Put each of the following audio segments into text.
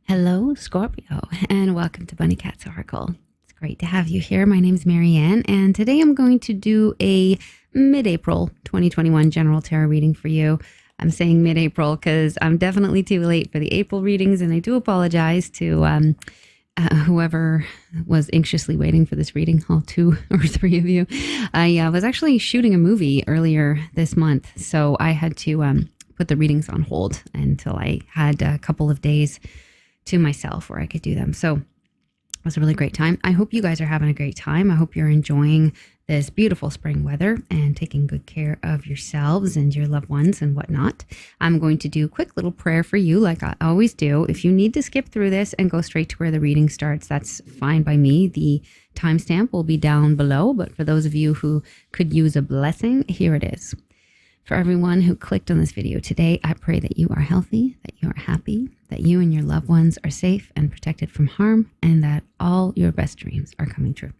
Hello, Scorpio, and welcome to Bunny Cat's Oracle. It's great to have you here. My name's Marianne, and today I'm going to do a mid-April 2021 general tarot reading for you. I'm saying mid-April because I'm definitely too late for the April readings, and I do apologize to whoever was anxiously waiting for this reading, all two or three of you. I was actually shooting a movie earlier this month, so I had to put the readings on hold until I had a couple of days to myself where I could do them. So it was a really great time. I hope you guys are having a great time. I hope you're enjoying this beautiful spring weather and taking good care of yourselves and your loved ones and whatnot. I'm going to do a quick little prayer for you like I always do. If you need to skip through this and go straight to where the reading starts, that's fine by me. The timestamp will be down below, but for those of you who could use a blessing, here it is. For everyone who clicked on this video today, I pray that you are healthy, that you are happy, that you and your loved ones are safe and protected from harm, and that all your best dreams are coming true.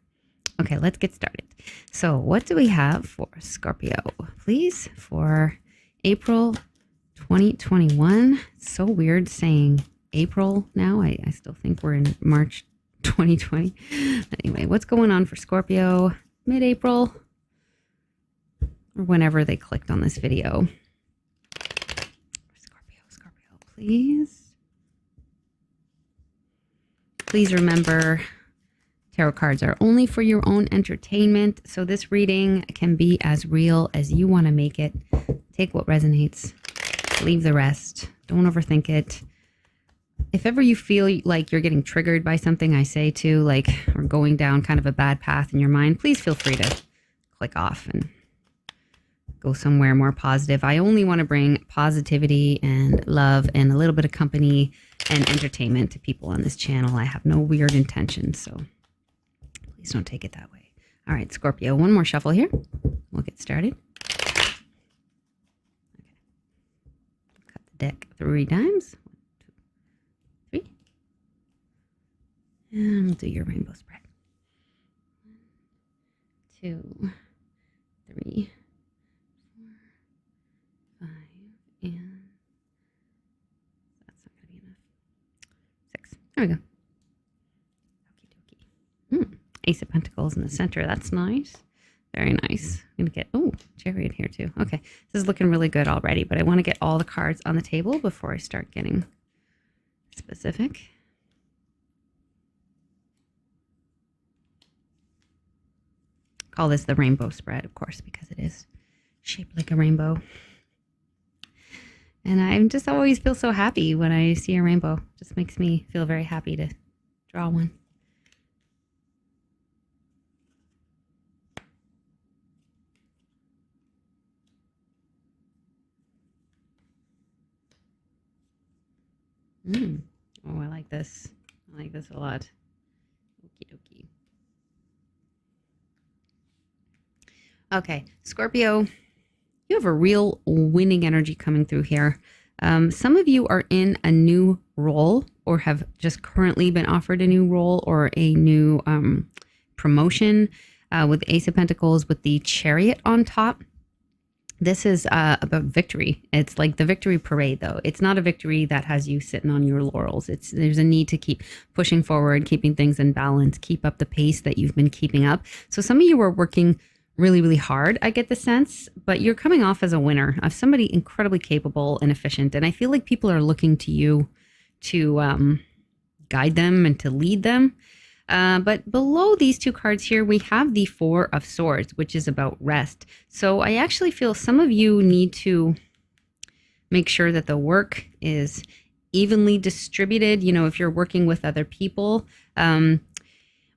Okay, let's get started. So what do we have for Scorpio, please, for April 2021? It's so weird saying April now. I still think we're in March 2020. Anyway, what's going on for Scorpio mid-April? Or whenever they clicked on this video. Scorpio, please. Please remember, tarot cards are only for your own entertainment. So this reading can be as real as you want to make it. Take what resonates. Leave the rest. Don't overthink it. If ever you feel like you're getting triggered by something I say to, like, or going down kind of a bad path in your mind, please feel free to click off and go somewhere more positive. I only want to bring positivity and love and a little bit of company and entertainment to people on this channel. I have no weird intentions, so please don't take it that way. All right, Scorpio, one more shuffle here. We'll get started. Okay. Cut the deck 3 times. 1, 2, 3. And we'll do your rainbow spread. 1, 2, 3. And that's not going to be enough. 6. There we go. Okie dokie. Ace of Pentacles in the center. That's nice. Very nice. I'm going to get, Chariot here too. Okay. This is looking really good already, but I want to get all the cards on the table before I start getting specific. Call this the rainbow spread, of course, because it is shaped like a rainbow. And I just always feel so happy when I see a rainbow. Just makes me feel very happy to draw one. Oh, I like this. I like this a lot. Okie dokie. Okay, Scorpio. You have a real winning energy coming through here. Some of you are in a new role or have just currently been offered a new role or a new promotion with the Ace of Pentacles with the Chariot on top. This is about victory. It's like the victory parade, though. It's not a victory that has you sitting on your laurels. There's a need to keep pushing forward, keeping things in balance, keep up the pace that you've been keeping up. So some of you are working really, really hard, I get the sense, but you're coming off as a winner, of somebody incredibly capable and efficient. And I feel like people are looking to you to guide them and to lead them. But below these 2 cards here, we have the 4 of Swords, which is about rest. So I actually feel some of you need to make sure that the work is evenly distributed. You know, if you're working with other people,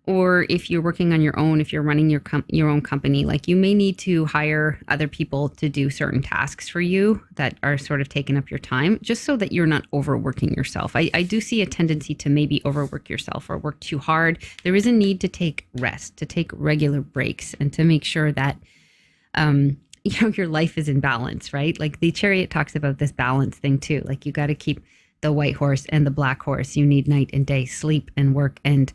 or if you're working on your own, if you're running your own company, like you may need to hire other people to do certain tasks for you that are sort of taking up your time, just so that you're not overworking yourself. I do see a tendency to maybe overwork yourself or work too hard. There is a need to take rest, to take regular breaks, and to make sure that your life is in balance, right? Like the Chariot talks about this balance thing too. Like you got to keep the white horse and the black horse. You need night and day, sleep and work, and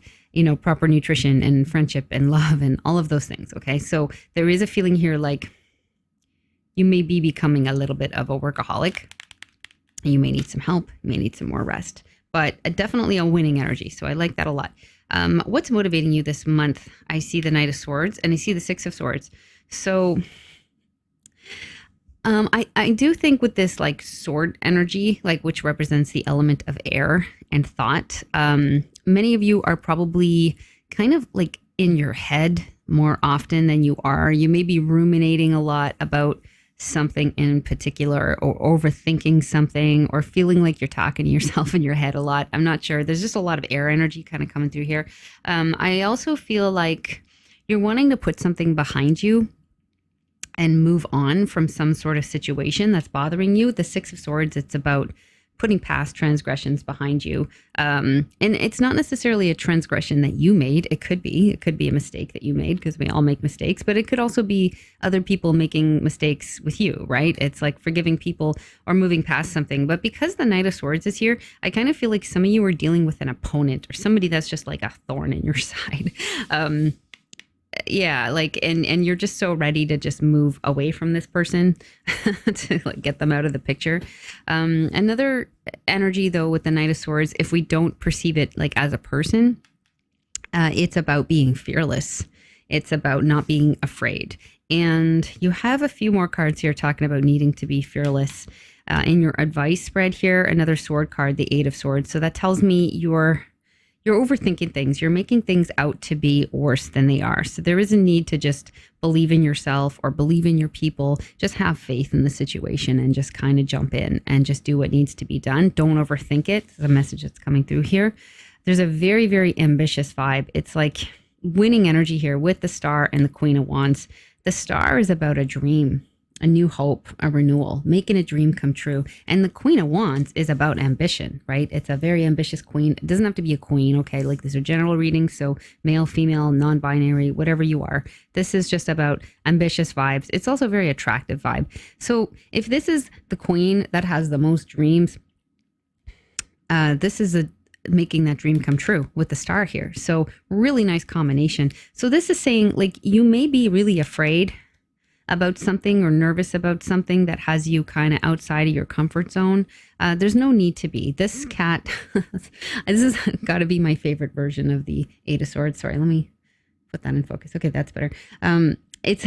proper nutrition and friendship and love and all of those things. Okay. So there is a feeling here like you may be becoming a little bit of a workaholic. You may need some help. You may need some more rest. but definitely a winning energy. So I like that a lot. What's motivating you this month? I see the Knight of Swords and I see the Six of Swords. So I do think with this like sword energy, like which represents the element of air and thought, many of you are probably kind of like in your head more often than you are. You may be ruminating a lot about something in particular or overthinking something or feeling like you're talking to yourself in your head a lot. I'm not sure. There's just a lot of air energy kind of coming through here. I also feel like you're wanting to put something behind you and move on from some sort of situation that's bothering you. The Six of Swords, it's about putting past transgressions behind you. And it's not necessarily a transgression that you made. It could be a mistake that you made because we all make mistakes, but it could also be other people making mistakes with you, right? It's like forgiving people or moving past something. But because the Knight of Swords is here, I kind of feel like some of you are dealing with an opponent or somebody that's just like a thorn in your side. Yeah, like and you're just so ready to just move away from this person to like get them out of the picture. Another energy though with the Knight of Swords, if we don't perceive it like as a person, it's about being fearless. It's about not being afraid. And you have a few more cards here talking about needing to be fearless. In your advice spread here, another sword card, the Eight of Swords. So that tells me you're overthinking things. You're making things out to be worse than they are. So there is a need to just believe in yourself or believe in your people. Just have faith in the situation and just kind of jump in and just do what needs to be done. Don't overthink it. It's a message that's coming through here. There's a very, very ambitious vibe. It's like winning energy here with the Star and the Queen of Wands. The Star is about a dream, a new hope, a renewal, making a dream come true. And the Queen of Wands is about ambition, right? It's a very ambitious queen. It doesn't have to be a queen, okay? Like these are general readings, so male, female, non-binary, whatever you are. This is just about ambitious vibes. It's also a very attractive vibe. So if this is the queen that has the most dreams, this is making that dream come true with the Star here. So really nice combination. So this is saying like you may be really afraid about something or nervous about something that has you kind of outside of your comfort zone. There's no need to be. This cat, this has got to be my favorite version of the Eight of Swords. Sorry, let me put that in focus. Okay, that's better. It's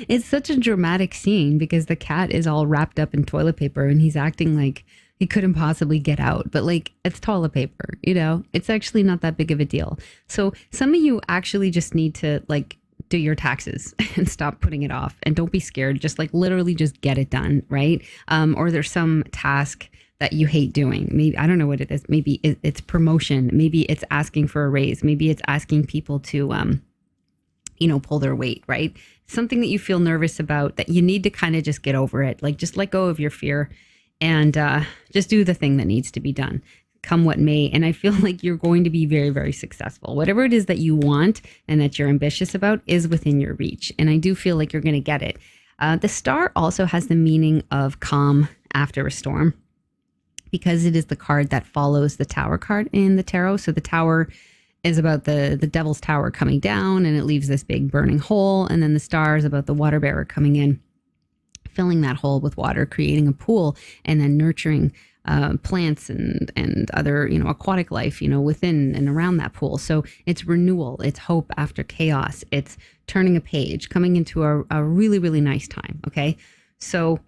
it's such a dramatic scene because the cat is all wrapped up in toilet paper and he's acting like he couldn't possibly get out, but like it's toilet paper, you know, it's actually not that big of a deal. So some of you actually just need to like do your taxes and stop putting it off and don't be scared. Just like literally just get it done. Right. Or there's some task that you hate doing. Maybe, I don't know what it is. Maybe it's promotion. Maybe it's asking for a raise. Maybe it's asking people to, pull their weight, right? Something that you feel nervous about that you need to kind of just get over it. Like just let go of your fear and just do the thing that needs to be done, come what may. And I feel like you're going to be very, very successful. Whatever it is that you want and that you're ambitious about is within your reach. And I do feel like you're going to get it. The Star also has the meaning of calm after a storm because it is the card that follows the Tower card in the tarot. So the Tower is about the Devil's Tower coming down and it leaves this big burning hole. And then the Star is about the water bearer coming in, filling that hole with water, creating a pool, and then nurturing plants and other, aquatic life, within and around that pool. So it's renewal, it's hope after chaos, it's turning a page, coming into a really, really nice time. Okay. So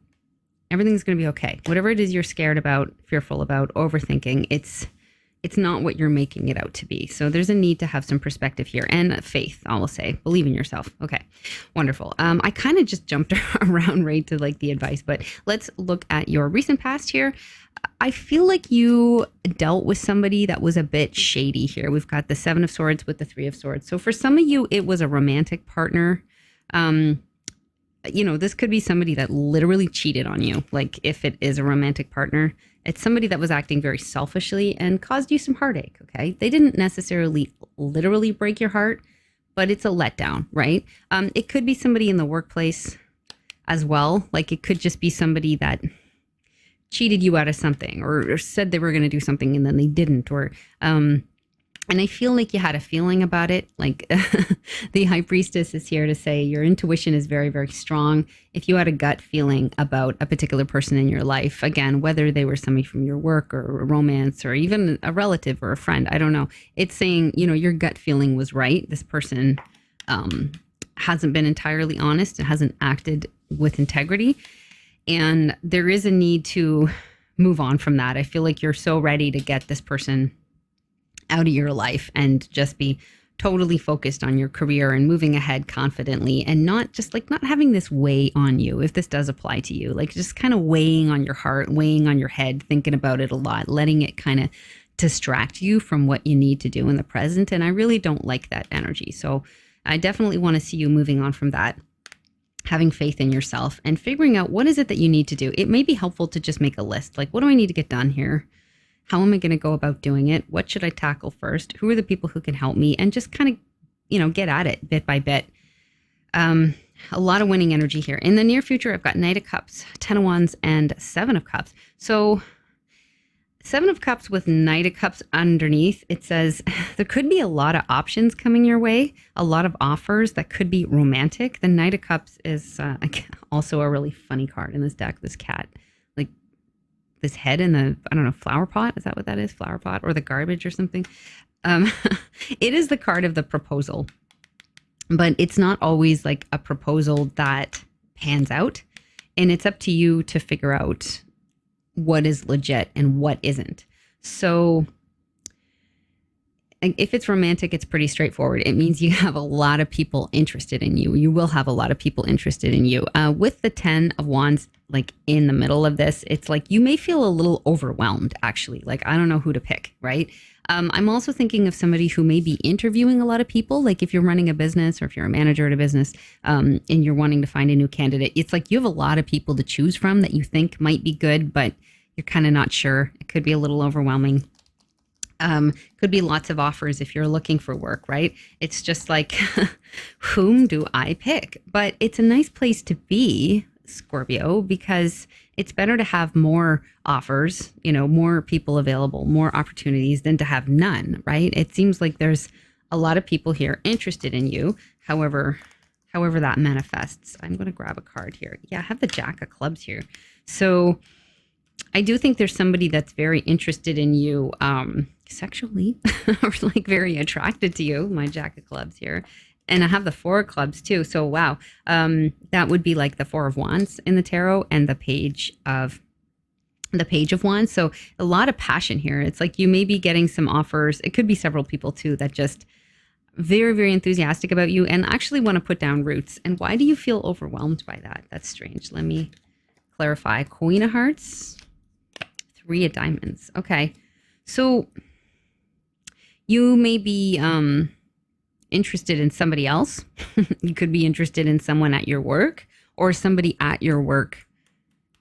everything's going to be okay. Whatever it is you're scared about, fearful about, overthinking, it's not what you're making it out to be. So there's a need to have some perspective here and faith, I will say. Believe in yourself. Okay, wonderful. I kind of just jumped around right to like the advice, but let's look at your recent past here. I feel like you dealt with somebody that was a bit shady here. We've got the Seven of Swords with the Three of Swords. So for some of you, it was a romantic partner. This could be somebody that literally cheated on you. Like if it is a romantic partner, it's somebody that was acting very selfishly and caused you some heartache. Okay. They didn't necessarily literally break your heart, but it's a letdown, right? It could be somebody in the workplace as well. Like it could just be somebody that cheated you out of something or said they were going to do something and then they didn't, or And I feel like you had a feeling about it. Like the high priestess is here to say your intuition is very, very strong. If you had a gut feeling about a particular person in your life, again, whether they were somebody from your work or a romance or even a relative or a friend, I don't know. It's saying, your gut feeling was right. This person hasn't been entirely honest and hasn't acted with integrity. And there is a need to move on from that. I feel like you're so ready to get this person out of your life and just be totally focused on your career and moving ahead confidently, and not just like not having this weigh on you, if this does apply to you, like just kind of weighing on your heart, weighing on your head, thinking about it a lot, letting it kind of distract you from what you need to do in the present. And I really don't like that energy. So I definitely want to see you moving on from that, having faith in yourself and figuring out what is it that you need to do. It may be helpful to just make a list. Like, what do I need to get done here? How am I going to go about doing it? What should I tackle first? Who are the people who can help me? And just kind of, get at it bit by bit. A lot of winning energy here. In the near future, I've got Knight of Cups, 10 of Wands, and 7 of Cups. So 7 of Cups with Knight of Cups underneath, it says there could be a lot of options coming your way, a lot of offers that could be romantic. The Knight of Cups is also a really funny card in this deck, this cat. This head in the, I don't know, flower pot. Is that what that is? Flower pot or the garbage or something. It is the card of the proposal, but it's not always like a proposal that pans out. And it's up to you to figure out what is legit and what isn't. So if it's romantic, it's pretty straightforward. It means you have a lot of people interested in you. You will have a lot of people interested in you. With the 10 of Wands, like in the middle of this, it's like you may feel a little overwhelmed, actually. Like, I don't know who to pick, right? I'm also thinking of somebody who may be interviewing a lot of people. Like if you're running a business or if you're a manager at a business and you're wanting to find a new candidate, it's like you have a lot of people to choose from that you think might be good, but you're kind of not sure. It could be a little overwhelming. Could be lots of offers if you're looking for work, right? It's just like, whom do I pick? But it's a nice place to be, Scorpio, because it's better to have more offers, more people available, more opportunities than to have none, right? It seems like there's a lot of people here interested in you, however that manifests. I'm going to grab a card here. Yeah, I have the Jack of Clubs here. So I do think there's somebody that's very interested in you sexually or like very attracted to you, my Jack of Clubs here. And I have the 4 of Clubs too. So wow, that would be like the 4 of Wands in the tarot and the Page of Wands. So a lot of passion here. It's like you may be getting some offers. It could be several people too that just very, very enthusiastic about you and actually want to put down roots. And why do you feel overwhelmed by that? That's strange. Let me clarify. Queen of Hearts, 3 of Diamonds. Okay. So you may be interested in somebody else. You could be interested in someone at your work, or somebody at your work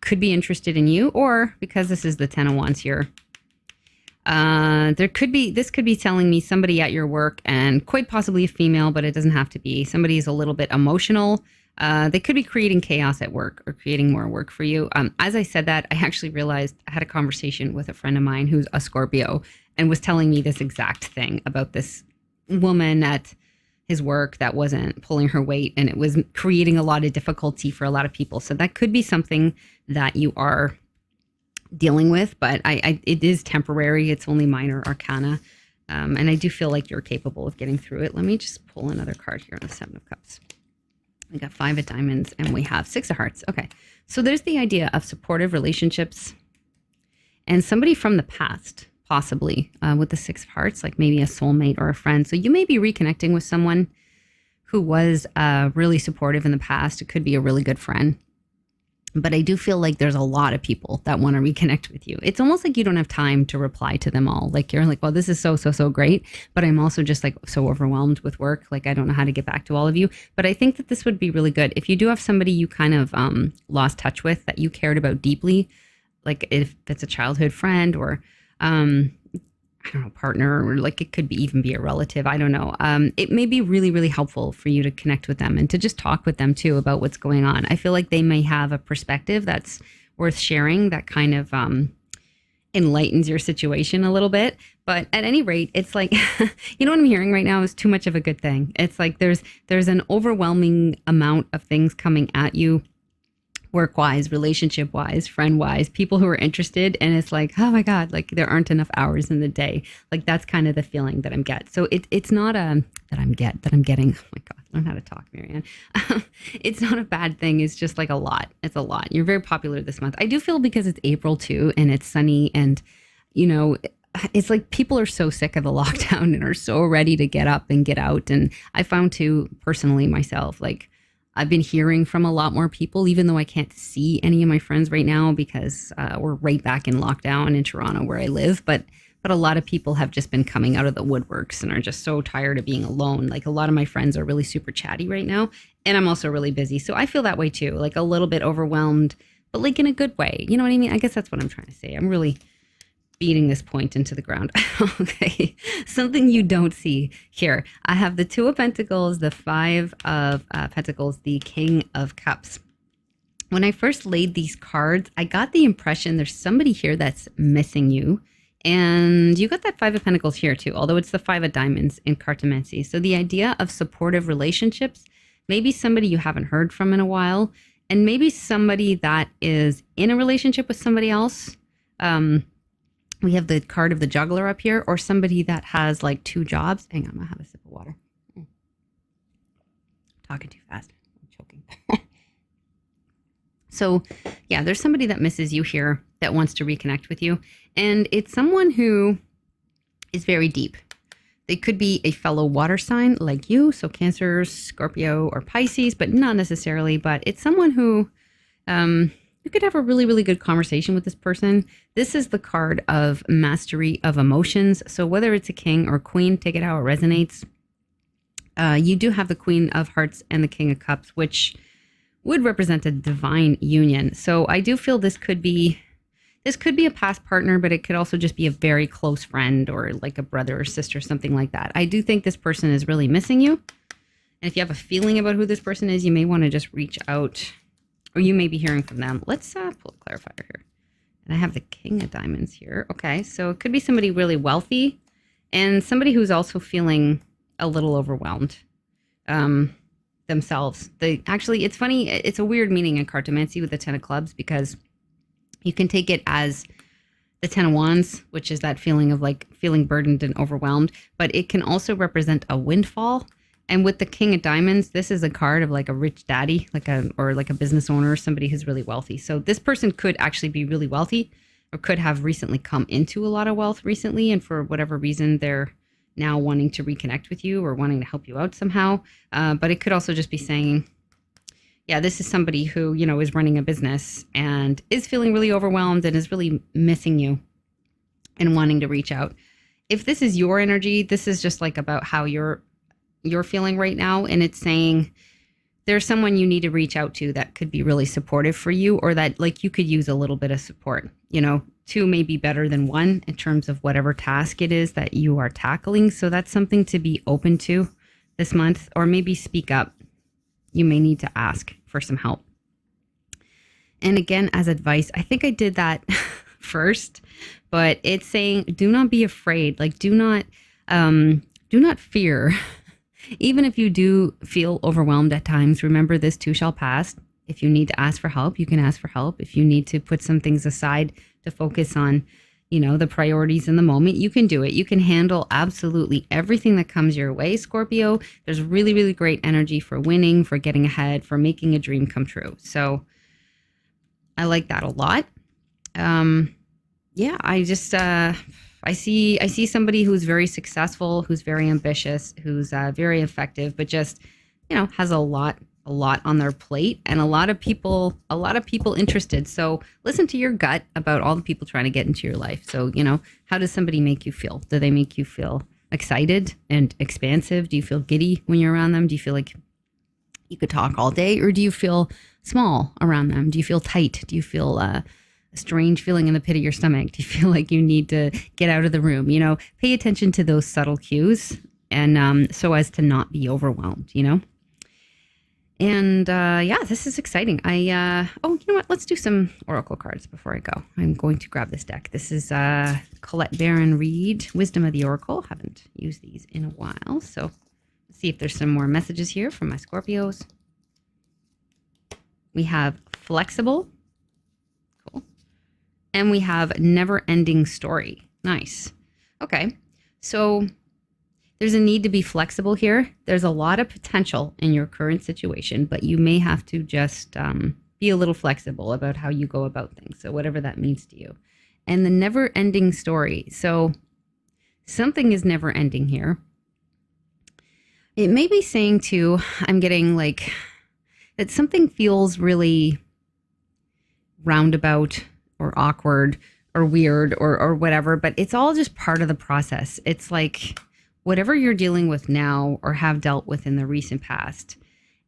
could be interested in you, or because this is the 10 of Wands here, this could be telling me somebody at your work, and quite possibly a female, but it doesn't have to be. Somebody is a little bit emotional. They could be creating chaos at work or creating more work for you. As I said that, I actually realized I had a conversation with a friend of mine who's a Scorpio and was telling me this exact thing about this woman at his work that wasn't pulling her weight, and it was creating a lot of difficulty for a lot of people. So that could be something that you are dealing with, but it is temporary. It's only minor arcana. And I do feel like you're capable of getting through it. Let me just pull another card here on the 7 of Cups. We got 5 of Diamonds and we have 6 of Hearts. Okay. So there's the idea of supportive relationships and somebody from the past, possibly with the 6 of Hearts, like maybe a soulmate or a friend. So you may be reconnecting with someone who was really supportive in the past. It could be a really good friend. But I do feel like there's a lot of people that want to reconnect with you. It's almost like you don't have time to reply to them all. Like you're like, well, this is so great. But I'm also just like so overwhelmed with work. Like I don't know how to get back to all of you. But I think that this would be really good. If you do have somebody you kind of lost touch with that you cared about deeply, like if it's a childhood friend or I don't know, partner, or like it could be even be a relative. I don't know. It may be really, really helpful for you to connect with them and to just talk with them too about what's going on. I feel like they may have a perspective that's worth sharing that kind of enlightens your situation a little bit. But at any rate, it's like, you know what I'm hearing right now is too much of a good thing. It's like there's an overwhelming amount of things coming at you, work-wise, relationship-wise, friend-wise, people who are interested. And it's like, oh my God, like there aren't enough hours in the day. Like that's kind of the feeling that I'm getting. So it's not that I'm getting. Oh my God, learn how to talk, Marianne. It's not a bad thing. It's just like a lot. It's a lot. You're very popular this month. I do feel because it's April too, and it's sunny, and you know, it's like people are so sick of the lockdown and are so ready to get up and get out. And I found too, personally myself, like I've been hearing from a lot more people, even though I can't see any of my friends right now because we're right back in lockdown in Toronto where I live. But a lot of people have just been coming out of the woodworks and are just so tired of being alone. Like a lot of my friends are really super chatty right now. And I'm also really busy. So I feel that way too, like a little bit overwhelmed, but like in a good way. You know what I mean? I guess that's what I'm trying to say. I'm really beating this point into the ground. Okay. Something you don't see here. I have the Two of Pentacles, the Five of Pentacles, the King of Cups. When I first laid these cards, I got the impression there's somebody here that's missing you. And you got that Five of Pentacles here too, although it's the Five of Diamonds in cartomancy. So the idea of supportive relationships, maybe somebody you haven't heard from in a while, and maybe somebody that is in a relationship with somebody else. We have the card of the Juggler up here, or somebody that has like two jobs. Hang on, I'm gonna have a sip of water. Talking too fast. I'm choking. So yeah, there's somebody that misses you here that wants to reconnect with you. And it's someone who is very deep. They could be a fellow water sign like you, so Cancer, Scorpio, or Pisces, but not necessarily. But it's someone who you could have a really, really good conversation with this person. This is the card of mastery of emotions. So whether it's a king or queen, take it how it resonates. You do have the Queen of Hearts and the King of Cups, which would represent a divine union. So I do feel this could be a past partner, but it could also just be a very close friend or like a brother or sister, something like that. I do think this person is really missing you. And if you have a feeling about who this person is, you may want to just reach out, or you may be hearing from them. Let's pull a clarifier here. And I have the King of Diamonds here. Okay, so it could be somebody really wealthy and somebody who's also feeling a little overwhelmed themselves. Actually, it's funny. It's a weird meaning in cartomancy with the Ten of Clubs, because you can take it as the Ten of Wands, which is that feeling of like feeling burdened and overwhelmed, but it can also represent a windfall. And with the King of Diamonds, this is a card of like a rich daddy, or like a business owner, somebody who's really wealthy. So this person could actually be really wealthy, or could have recently come into a lot of wealth recently, and for whatever reason, they're now wanting to reconnect with you or wanting to help you out somehow. But it could also just be saying, yeah, this is somebody who, you know, is running a business and is feeling really overwhelmed and is really missing you and wanting to reach out. If this is your energy, this is just like about how you're feeling right now. And it's saying there's someone you need to reach out to that could be really supportive for you, or that like you could use a little bit of support. You know, two may be better than one in terms of whatever task it is that you are tackling. So that's something to be open to this month, or maybe speak up. You may need to ask for some help. And again, as advice, I think I did that first, but it's saying, do not be afraid. Like, do not fear. Even if you do feel overwhelmed at times, remember this too shall pass. If you need to ask for help, you can ask for help. If you need to put some things aside to focus on, you know, the priorities in the moment, you can do it. You can handle absolutely everything that comes your way, Scorpio. There's really, really great energy for winning, for getting ahead, for making a dream come true. So I like that a lot. Yeah, I just, I see somebody who's very successful, who's very ambitious, who's very effective, but just, you know, has a lot on their plate, and a lot of people interested. So listen to your gut about all the people trying to get into your life. So, you know, how does somebody make you feel? Do they make you feel excited and expansive? Do you feel giddy when you're around them? Do you feel like you could talk all day, or do you feel small around them? Do you feel tight? Do you feel a strange feeling in the pit of your stomach? Do you feel like you need to get out of the room? You know, pay attention to those subtle cues, and so as to not be overwhelmed, you know? And yeah, this is exciting. Oh, you know what? Let's do some oracle cards before I go. I'm going to grab this deck. This is Colette Baron Reed, Wisdom of the Oracle. Haven't used these in a while, so let's see if there's some more messages here from my Scorpios. We have flexible, cool, and we have never-ending story. Nice. Okay, so there's a need to be flexible here. There's a lot of potential in your current situation, but you may have to just be a little flexible about how you go about things. So whatever that means to you. And the never ending story. So something is never ending here. It may be saying too, I'm getting like that something feels really roundabout or awkward or weird or whatever, but it's all just part of the process. It's like, whatever you're dealing with now or have dealt with in the recent past,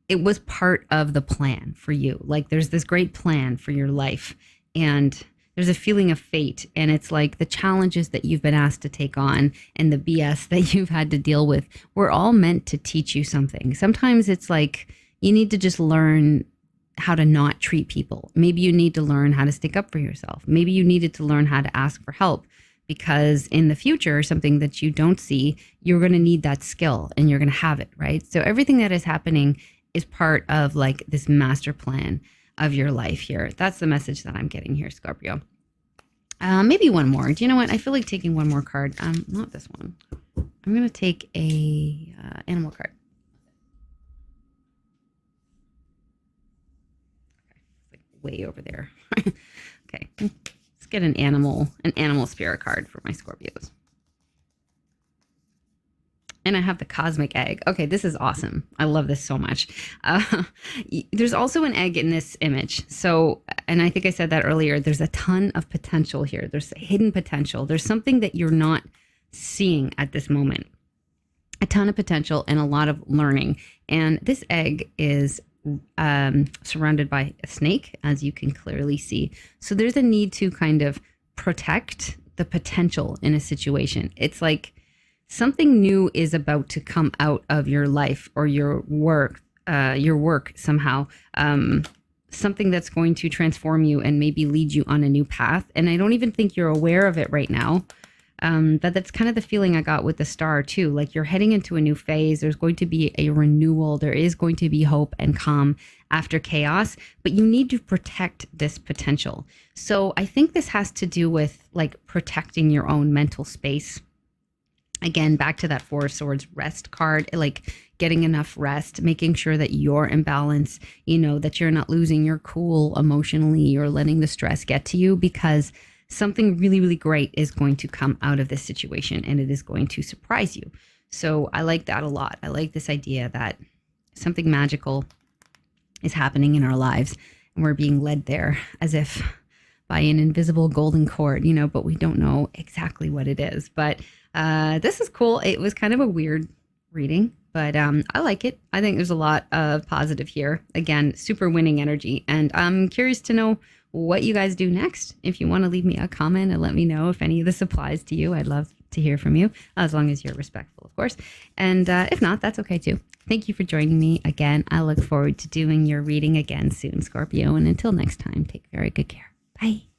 it was part of the plan for you. Like there's this great plan for your life and there's a feeling of fate. And it's like the challenges that you've been asked to take on and the BS that you've had to deal with were all meant to teach you something. Sometimes it's like you need to just learn how to not treat people. Maybe you need to learn how to stick up for yourself. Maybe you needed to learn how to ask for help. Because in the future, something that you don't see, you're going to need that skill and you're going to have it, right? So everything that is happening is part of like this master plan of your life here. That's the message that I'm getting here, Scorpio. Maybe one more. Do you know what? I feel like taking one more card. Not this one. I'm going to take a animal card. It's like way over there. Okay. Get an animal spirit card for my Scorpios. And I have the cosmic egg. Okay, this is awesome. I love this so much. There's also an egg in this image. So, and I think I said that earlier, there's a ton of potential here. There's hidden potential. There's something that you're not seeing at this moment. A ton of potential and a lot of learning. And this egg is surrounded by a snake, as you can clearly see. So there's a need to kind of protect the potential in a situation. It's like something new is about to come out of your life or your work somehow. Something that's going to transform you and maybe lead you on a new path. And I don't even think you're aware of it right now. But that's kind of the feeling I got with the star too. Like you're heading into a new phase. There's going to be a renewal. There is going to be hope and calm after chaos, but you need to protect this potential. So I think this has to do with like protecting your own mental space. Again, back to that Four of Swords rest card, like getting enough rest, making sure that you're in balance, you know, that you're not losing your cool emotionally or letting the stress get to you, because something really, really great is going to come out of this situation and it is going to surprise you. So I like that a lot. I like this idea that something magical is happening in our lives and we're being led there as if by an invisible golden cord, you know, but we don't know exactly what it is. But this is cool. It was kind of a weird reading, but I like it. I think there's a lot of positive here. Again, super winning energy. And I'm curious to know what you guys do next. If you want to leave me a comment and let me know if any of this applies to you, I'd love to hear from you, as long as you're respectful, of course. And if not, that's okay too. Thank you for joining me again. I look forward to doing your reading again soon, Scorpio. And until next time, take very good care. Bye.